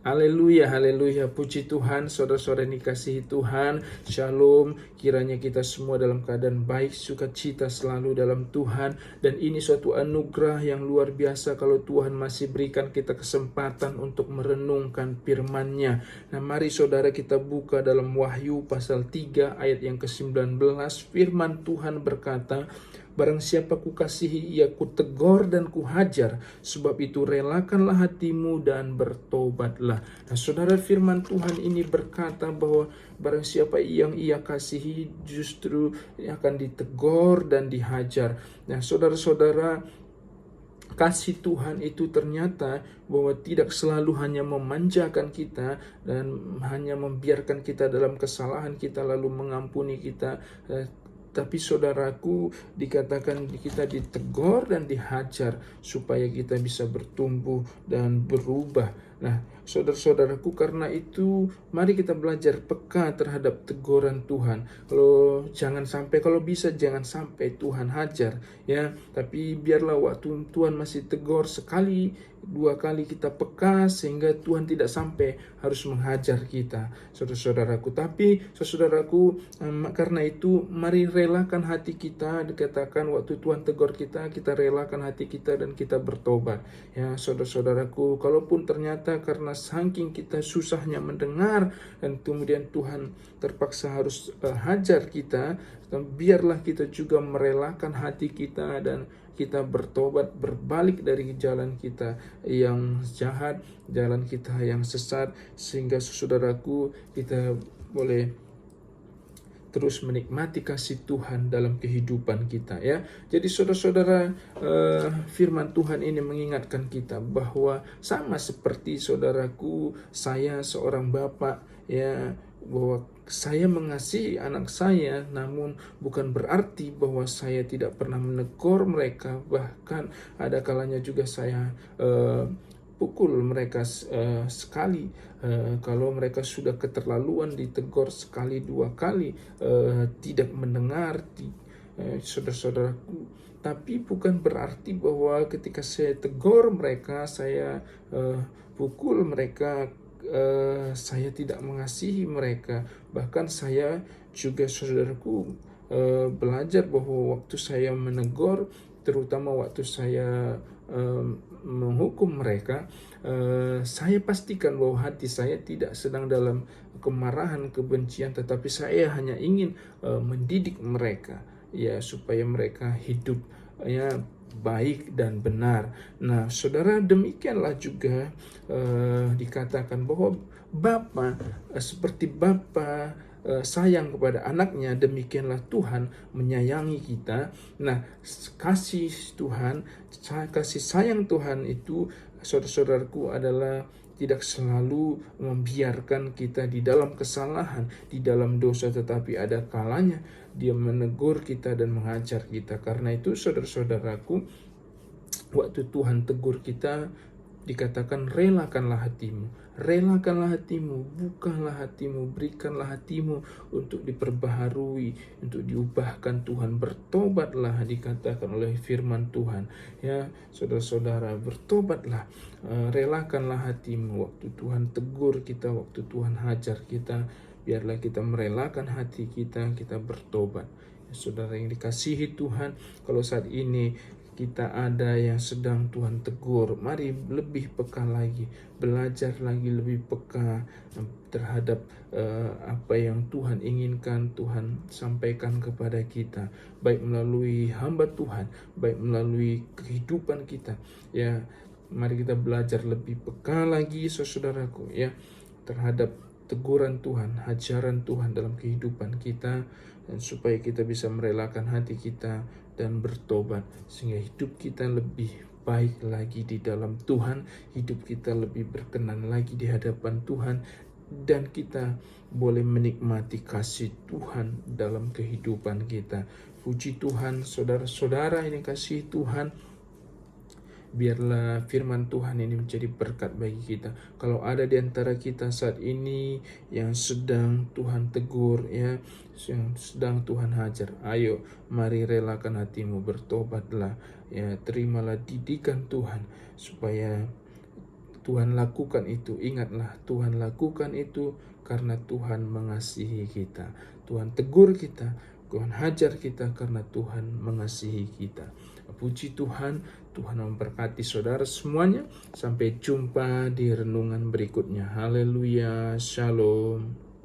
Haleluya, haleluya, puji Tuhan, saudara-saudara yang dikasihi Tuhan, shalom, kiranya kita semua dalam keadaan baik, sukacita selalu dalam Tuhan, dan ini suatu anugerah yang luar biasa kalau Tuhan masih berikan kita kesempatan untuk merenungkan firman-Nya. Nah, mari saudara kita buka dalam Wahyu pasal 3 ayat yang ke-19, firman Tuhan berkata, barang siapa kukasihi ia kutegor dan kuhajar, sebab itu relakanlah hatimu dan bertobatlah. Nah saudara, firman Tuhan ini berkata bahwa barang siapa yang ia kasihi justru akan ditegor dan dihajar. Nah saudara-saudara, kasih Tuhan itu ternyata bahwa tidak selalu hanya memanjakan kita dan hanya membiarkan kita dalam kesalahan kita lalu mengampuni kita, tapi saudaraku, dikatakan kita ditegur dan dihajar supaya kita bisa bertumbuh dan berubah. Nah, saudara-saudaraku, karena itu mari kita belajar peka terhadap teguran Tuhan. Kalau bisa jangan sampai Tuhan hajar, ya. Tapi biarlah waktu Tuhan masih tegur sekali, dua kali kita peka sehingga Tuhan tidak sampai harus menghajar kita, saudara-saudaraku. Tapi saudaraku, karena itu mari relakan hati kita. Dikatakan waktu Tuhan tegur kita relakan hati kita dan kita bertobat. Ya, saudara-saudaraku, kalaupun ternyata karena saking kita susahnya mendengar dan kemudian Tuhan terpaksa harus hajar kita, biarlah kita juga merelakan hati kita dan kita bertobat, berbalik dari jalan kita yang jahat, jalan kita yang sesat, sehingga saudaraku kita boleh terus menikmati kasih Tuhan dalam kehidupan kita, ya. Jadi saudara-saudara, firman Tuhan ini mengingatkan kita bahwa sama seperti saudaraku, saya seorang bapak, ya, bahwa saya mengasihi anak saya, namun bukan berarti bahwa saya tidak pernah menegur mereka. Bahkan ada kalanya juga saya pukul mereka sekali. Kalau mereka sudah keterlaluan ditegur sekali dua kali, tidak mendengar, saudara-saudaraku. Tapi bukan berarti bahwa ketika saya tegur mereka, saya pukul mereka, saya tidak mengasihi mereka. Bahkan saya juga, saudaraku, belajar bahwa waktu saya menegur, terutama waktu saya menghukum mereka, saya pastikan bahwa hati saya tidak sedang dalam kemarahan, kebencian, tetapi saya hanya ingin mendidik mereka, ya, supaya mereka hidup, ya, baik dan benar. Nah, saudara, demikianlah juga dikatakan bahwa Bapa, seperti Bapa sayang kepada anaknya, demikianlah Tuhan menyayangi kita. Nah, kasih Tuhan, kasih sayang Tuhan itu, saudara-saudaraku, adalah tidak selalu membiarkan kita di dalam kesalahan, di dalam dosa, tetapi ada kalanya Dia menegur kita dan mengajar kita. Karena itu, saudara-saudaraku, waktu Tuhan tegur kita, dikatakan relakanlah hatimu, bukalah hatimu, berikanlah hatimu untuk diperbaharui, untuk diubahkan Tuhan. Bertobatlah, dikatakan oleh firman Tuhan, ya, saudara-saudara, bertobatlah, relakanlah hatimu waktu Tuhan tegur kita, waktu Tuhan hajar kita. Biarlah kita merelakan hati kita, kita bertobat. Ya, saudara yang dikasihi Tuhan, kalau saat ini kita ada yang sedang Tuhan tegur, mari lebih peka lagi, belajar lagi lebih peka terhadap apa yang Tuhan inginkan Tuhan sampaikan kepada kita, baik melalui hamba Tuhan, baik melalui kehidupan kita, ya. Mari kita belajar lebih peka lagi, saudaraku, ya, terhadap teguran Tuhan, hajaran Tuhan dalam kehidupan kita, dan supaya kita bisa merelakan hati kita dan bertobat, sehingga hidup kita lebih baik lagi di dalam Tuhan, hidup kita lebih berkenan lagi di hadapan Tuhan, dan kita boleh menikmati kasih Tuhan dalam kehidupan kita. Puji Tuhan, saudara-saudara ini kasih Tuhan. Biarlah firman Tuhan ini menjadi berkat bagi kita. Kalau ada di antara kita saat ini yang sedang Tuhan tegur, ya, yang sedang Tuhan hajar, ayo mari relakan hatimu, bertobatlah, ya, terimalah didikan Tuhan supaya Tuhan lakukan itu. Ingatlah, Tuhan lakukan itu karena Tuhan mengasihi kita. Tuhan tegur kita, Tuhan hajar kita karena Tuhan mengasihi kita. Puji Tuhan, Tuhan memberkati saudara semuanya. Sampai jumpa di renungan berikutnya. Haleluya, shalom.